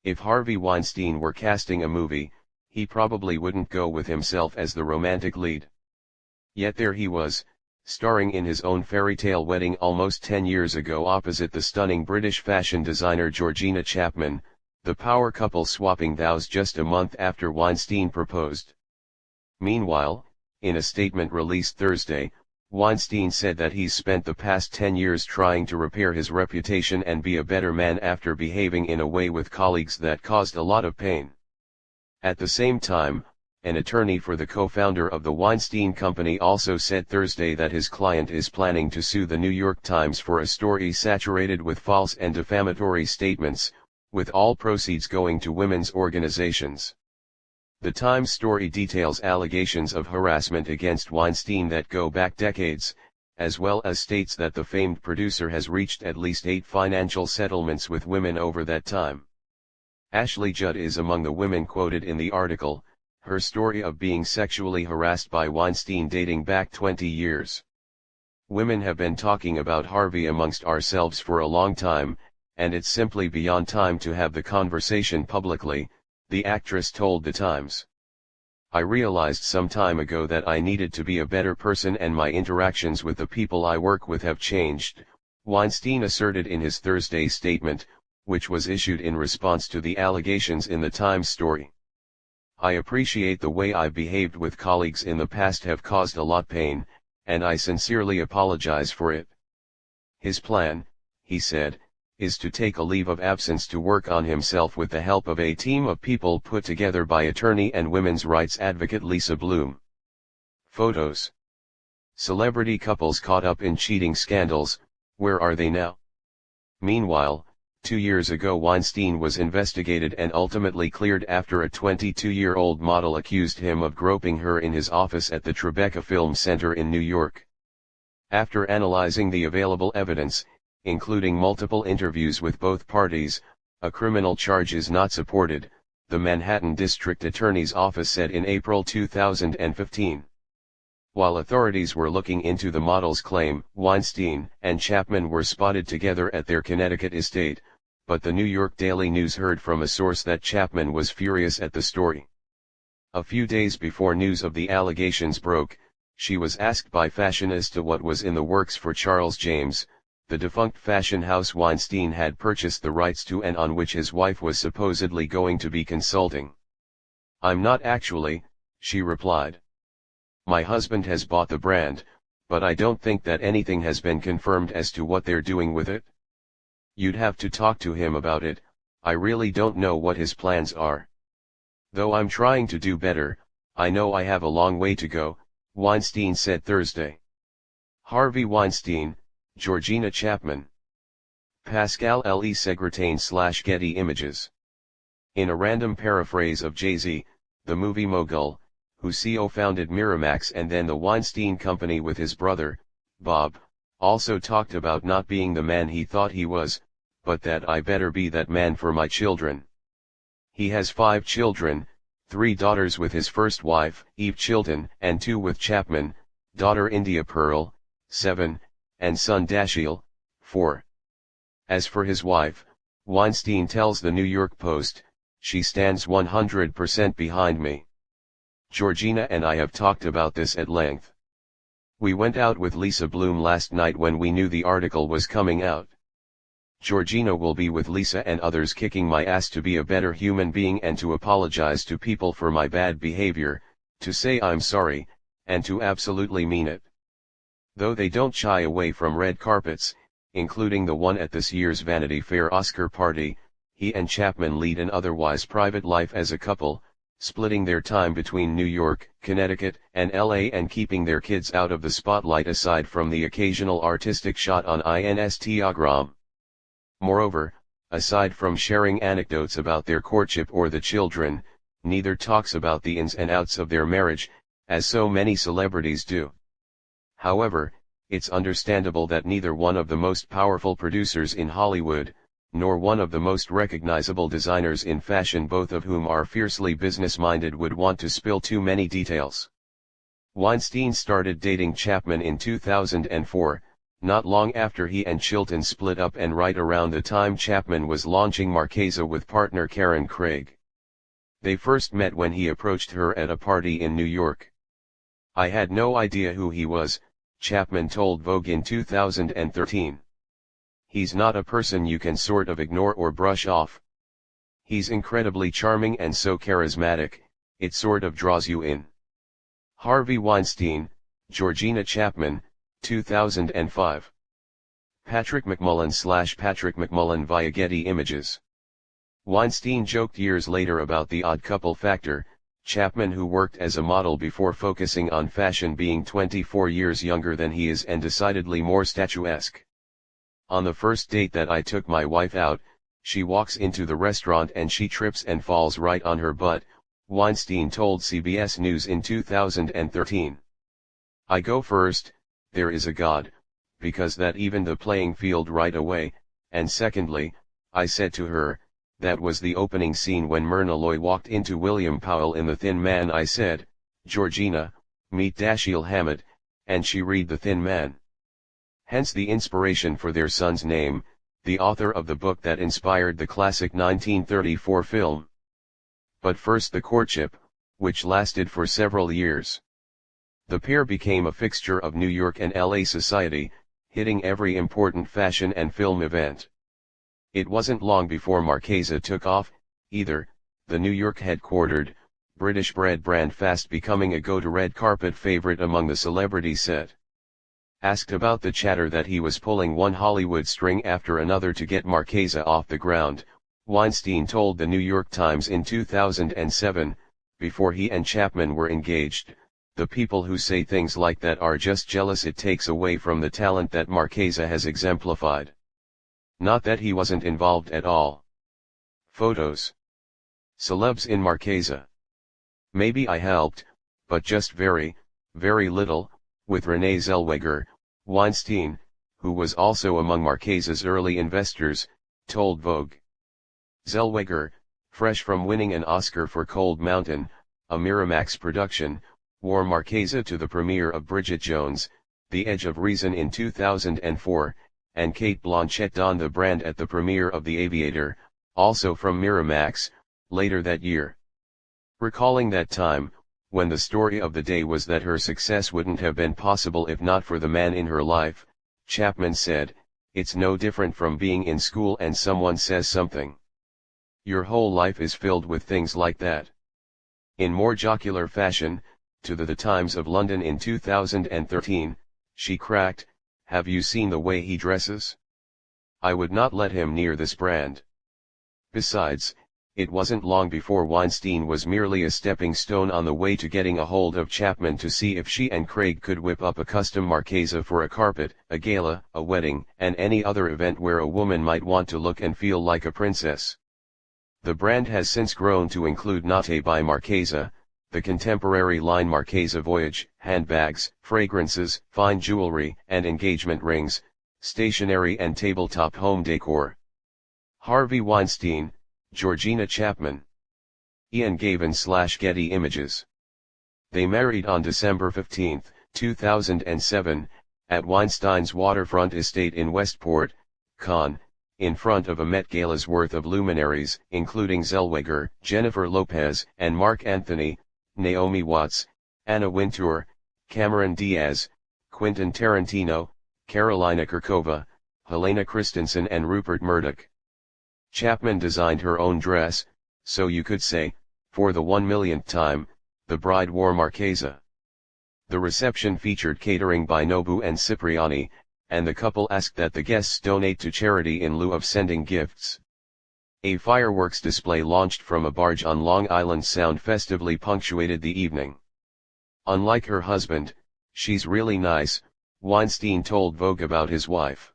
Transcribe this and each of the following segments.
If Harvey Weinstein were casting a movie, he probably wouldn't go with himself as the romantic lead. Yet there he was, starring in his own fairy tale wedding almost 10 years ago opposite the stunning British fashion designer Georgina Chapman, the power couple swapping vows just a month after Weinstein proposed. Meanwhile, in a statement released Thursday, Weinstein said that he's spent the past 10 years trying to repair his reputation and be a better man after behaving in a way with colleagues that caused a lot of pain. At the same time, an attorney for the co-founder of the Weinstein Company also said Thursday that his client is planning to sue the New York Times for a story saturated with false and defamatory statements, with all proceeds going to women's organizations. The Times story details allegations of harassment against Weinstein that go back decades, as well as states that the famed producer has reached at least 8 financial settlements with women over that time. Ashley Judd is among the women quoted in the article, her story of being sexually harassed by Weinstein dating back 20 years. Women have been talking about Harvey amongst ourselves for a long time, and it's simply beyond time to have the conversation publicly, the actress told The Times. I realized some time ago that I needed to be a better person and my interactions with the people I work with have changed, Weinstein asserted in his Thursday statement, which was issued in response to the allegations in the Times story. I appreciate the way I've behaved with colleagues in the past have caused a lot pain, and I sincerely apologize for it. His plan, he said, is to take a leave of absence to work on himself with the help of a team of people put together by attorney and women's rights advocate Lisa Bloom. Photos. Celebrity couples caught up in cheating scandals, where are they now? Meanwhile, 2 years ago Weinstein was investigated and ultimately cleared after a 22-year-old model accused him of groping her in his office at the Tribeca Film Center in New York. After analyzing the available evidence, including multiple interviews with both parties, a criminal charge is not supported, the Manhattan District Attorney's Office said in April 2015. While authorities were looking into the model's claim, Weinstein and Chapman were spotted together at their Connecticut estate, but the New York Daily News heard from a source that Chapman was furious at the story. A few days before news of the allegations broke, she was asked by Fashionista what was in the works for Charles James, the defunct fashion house Weinstein had purchased the rights to and on which his wife was supposedly going to be consulting. "I'm not actually," she replied. "My husband has bought the brand, but I don't think that anything has been confirmed as to what they're doing with it. You'd have to talk to him about it, I really don't know what his plans are. Though I'm trying to do better, I know I have a long way to go," Weinstein said Thursday. Harvey Weinstein, Georgina Chapman. Pascal Le Segretain/Getty Images. In a random paraphrase of Jay-Z, the movie mogul, who co-founded Miramax and then the Weinstein Company with his brother, Bob, also talked about not being the man he thought he was, but that I better be that man for my children. He has 5 children, 3 daughters with his first wife, Eve Chilton, and 2 with Chapman, daughter India Pearl, 7, and son Dashiell, 4. As for his wife, Weinstein tells the New York Post, "She stands 100% behind me. Georgina and I have talked about this at length. We went out with Lisa Bloom last night when we knew the article was coming out. Georgina will be with Lisa and others kicking my ass to be a better human being and to apologize to people for my bad behavior, to say I'm sorry, and to absolutely mean it." Though they don't shy away from red carpets, including the one at this year's Vanity Fair Oscar party, he and Chapman lead an otherwise private life as a couple, splitting their time between New York, Connecticut, and LA and keeping their kids out of the spotlight aside from the occasional artistic shot on Instagram. Moreover, aside from sharing anecdotes about their courtship or the children, neither talks about the ins and outs of their marriage, as so many celebrities do. However, it's understandable that neither one of the most powerful producers in Hollywood, nor one of the most recognizable designers in fashion, both of whom are fiercely business-minded, would want to spill too many details. Weinstein started dating Chapman in 2004, not long after he and Chilton split up and right around the time Chapman was launching Marchesa with partner Karen Craig. They first met when he approached her at a party in New York. "I had no idea who he was," Chapman told Vogue in 2013. "He's not a person you can sort of ignore or brush off. He's incredibly charming and so charismatic, it sort of draws you in." Harvey Weinstein, Georgina Chapman, 2005. Patrick McMullen/Patrick McMullen via Getty Images. Weinstein joked years later about the odd couple factor, Chapman, who worked as a model before focusing on fashion, being 24 years younger than he is and decidedly more statuesque. "On the first date that I took my wife out, she walks into the restaurant and she trips and falls right on her butt," Weinstein told CBS News in 2013. "I go first, there is a God, because that evened the playing field right away, and secondly, I said to her, that was the opening scene when Myrna Loy walked into William Powell in The Thin Man, I said, Georgina, meet Dashiell Hammett, and she read The Thin Man." Hence the inspiration for their son's name, the author of the book that inspired the classic 1934 film. But first the courtship, which lasted for several years. The pair became a fixture of New York and LA society, hitting every important fashion and film event. It wasn't long before Marchesa took off, either, the New York headquartered, British-bred brand fast becoming a go-to red carpet favorite among the celebrity set. Asked about the chatter that he was pulling one Hollywood string after another to get Marchesa off the ground, Weinstein told the New York Times in 2007, before he and Chapman were engaged, "The people who say things like that are just jealous. It takes away from the talent that Marchesa has exemplified. Not that he wasn't involved at all." Photos. Celebs in Marchesa. "Maybe I helped, but just very, very little," with Renee Zellweger, Weinstein, who was also among Marchesa's early investors, told Vogue. Zellweger, fresh from winning an Oscar for Cold Mountain, a Miramax production, wore Marchesa to the premiere of Bridget Jones, The Edge of Reason in 2004, and Cate Blanchett donned the brand at the premiere of The Aviator, also from Miramax, later that year. Recalling that time, when the story of the day was that her success wouldn't have been possible if not for the man in her life, Chapman said, "It's no different from being in school and someone says something. Your whole life is filled with things like that." In more jocular fashion, to the Times of London in 2013, she cracked, "Have you seen the way he dresses? I would not let him near this brand." Besides, it wasn't long before Weinstein was merely a stepping stone on the way to getting a hold of Chapman to see if she and Craig could whip up a custom Marchesa for a carpet, a gala, a wedding, and any other event where a woman might want to look and feel like a princess. The brand has since grown to include Notte by Marchesa, the contemporary line Marchesa Voyage, handbags, fragrances, fine jewelry and engagement rings, stationery and tabletop home decor. Harvey Weinstein, Georgina Chapman. Ian Gavin/Getty Images. They married on December 15, 2007, at Weinstein's waterfront estate in Westport, Con, in front of a Met Gala's worth of luminaries, including Zellweger, Jennifer Lopez, and Mark Anthony, Naomi Watts, Anna Wintour, Cameron Diaz, Quentin Tarantino, Carolina Kurkova, Helena Christensen and Rupert Murdoch. Chapman designed her own dress, so you could say, for the 1 millionth time, the bride wore Marchesa. The reception featured catering by Nobu and Cipriani, and the couple asked that the guests donate to charity in lieu of sending gifts. A fireworks display launched from a barge on Long Island Sound festively punctuated the evening. "Unlike her husband, she's really nice," Weinstein told Vogue about his wife.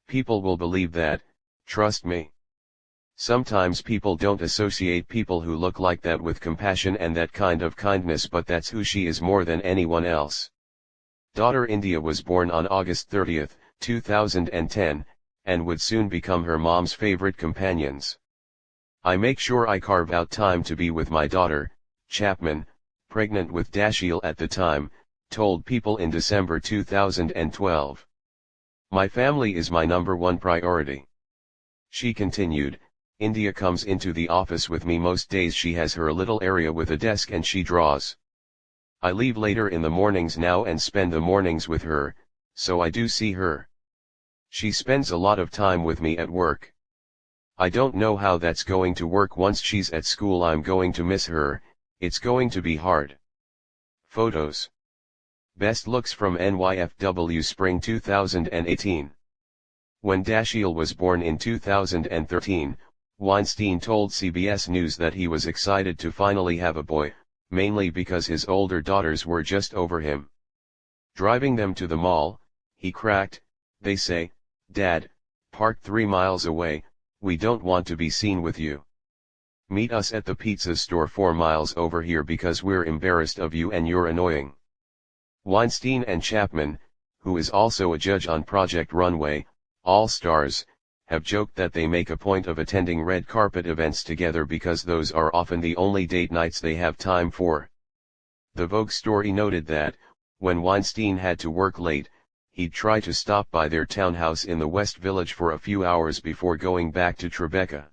"People will believe that, trust me. Sometimes people don't associate people who look like that with compassion and that kind of kindness, but that's who she is more than anyone else." Daughter India was born on August 30, 2010, and would soon become her mom's favorite companions. "I make sure I carve out time to be with my daughter," Chapman, pregnant with Dashiell at the time, told People in December 2012. My family is my #1 priority. She continued, India comes into the office with me most days. She has her little area with a desk and she draws. I leave later in the mornings now and spend the mornings with her, so I do see her. She spends a lot of time with me at work. I don't know how that's going to work once she's at school. I'm going to miss her, it's going to be hard. Photos. Best looks from NYFW Spring 2018. When Dashiell was born in 2013, Weinstein told CBS News that he was excited to finally have a boy, mainly because his older daughters were just over him. Driving them to the mall, he cracked, "They say, Dad, park 3 miles away, we don't want to be seen with you. Meet us at the pizza store 4 miles over here because we're embarrassed of you and you're annoying." Weinstein and Chapman, who is also a judge on Project Runway, All Stars, have joked that they make a point of attending red carpet events together because those are often the only date nights they have time for. The Vogue story noted that, when Weinstein had to work late, he'd try to stop by their townhouse in the West Village for a few hours before going back to Tribeca.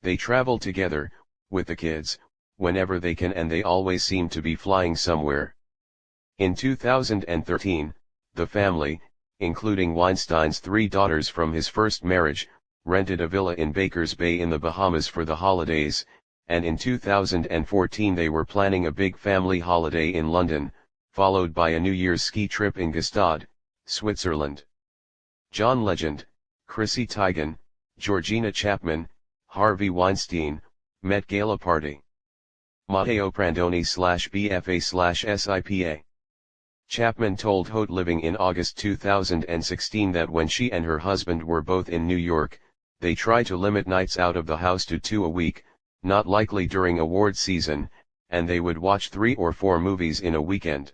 They travel together, with the kids, whenever they can, and they always seem to be flying somewhere. In 2013, the family, including Weinstein's 3 daughters from his first marriage, rented a villa in Bakers Bay in the Bahamas for the holidays, and in 2014 they were planning a big family holiday in London, followed by a New Year's ski trip in Gstaad, Switzerland. John Legend, Chrissy Teigen, Georgina Chapman, Harvey Weinstein, Met Gala party. Matteo Prandoni/BFA/SIPA. Chapman told Haute Living in August 2016 that when she and her husband were both in New York, they try to limit nights out of the house to 2 a week, not likely during award season, and they would watch 3 or 4 movies in a weekend.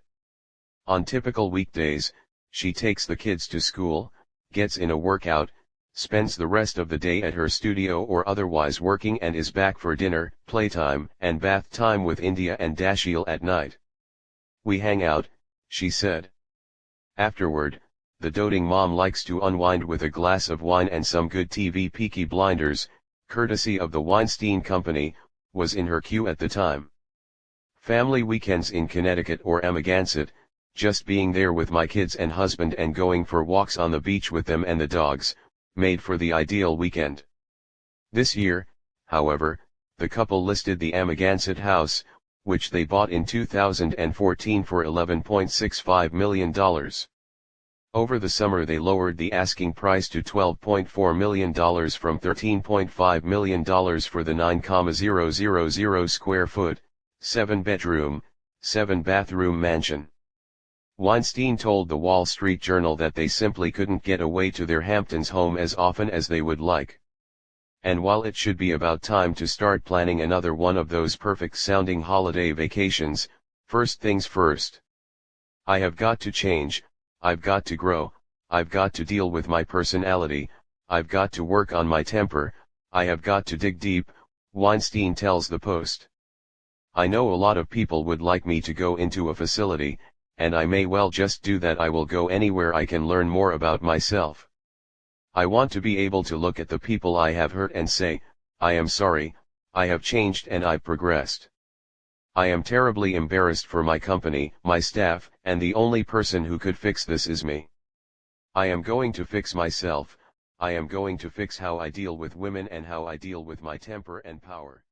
On typical weekdays, she takes the kids to school, gets in a workout, spends the rest of the day at her studio or otherwise working, and is back for dinner, playtime, and bath time with India and Dashiell at night. "We hang out," she said. Afterward, the doting mom likes to unwind with a glass of wine and some good TV. Peaky Blinders, courtesy of the Weinstein Company, was in her queue at the time. "Family weekends in Connecticut or Amagansett, just being there with my kids and husband and going for walks on the beach with them and the dogs, made for the ideal weekend." This year, however, the couple listed the Amagansett house, which they bought in 2014 for $11.65 million. Over the summer they lowered the asking price to $12.4 million from $13.5 million for the 9,000 square foot, 7-bedroom, 7-bathroom mansion. Weinstein told the Wall Street Journal that they simply couldn't get away to their Hamptons home as often as they would like. And while it should be about time to start planning another one of those perfect-sounding holiday vacations, first things first. "I have got to change, I've got to grow, I've got to deal with my personality, I've got to work on my temper, I have got to dig deep," Weinstein tells the Post. "I know a lot of people would like me to go into a facility, and I may well just do that. I will go anywhere I can learn more about myself. I want to be able to look at the people I have hurt and say, I am sorry, I have changed and I've progressed. I am terribly embarrassed for my company, my staff, and the only person who could fix this is me. I am going to fix myself, I am going to fix how I deal with women and how I deal with my temper and power."